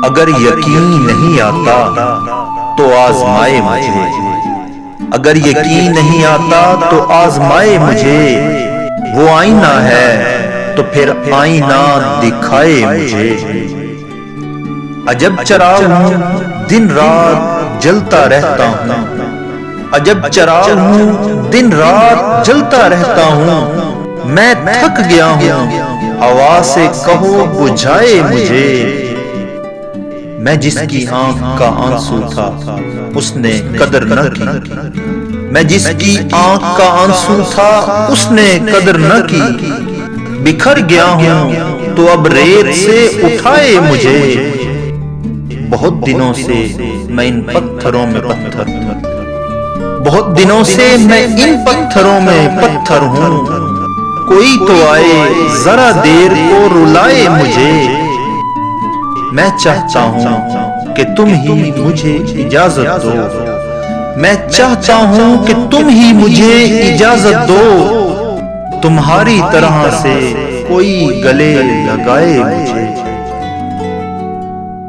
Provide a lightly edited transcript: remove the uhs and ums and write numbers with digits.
اگر یقین نہیں آتا تو آزمائے مجھے، اگر یقین نہیں آتا تو آزمائے مجھے، وہ آئینہ ہے تو پھر آئینہ دکھائے مجھے۔ عجب چراغ ہوں دن رات جلتا رہتا ہوں، عجب چراغ ہوں دن رات جلتا رہتا ہوں، میں تھک گیا ہوں ہوا سے کہو بجھائے مجھے۔ میں جس کی آنکھ کا آنسو تھا اس نے قدر نہ کی، میں جس کی آنکھ کا آنسو تھا اس نے قدر نہ کی، بکھر گیا ہوں تو اب ریت سے اٹھائے مجھے۔ بہت دنوں سے میں ان پتھروں میں پتھر ہوں، بہت دنوں سے میں ان پتھروں میں پتھر ہوں، کوئی تو آئے ذرا دیر کو رلائے مجھے۔ میں چاہتا ہوں کہ تم ہی مجھے اجازت دو، میں چاہتا ہوں کہ تم ہی مجھے اجازت دو، تمہاری طرح سے کوئی گلے لگائے مجھے۔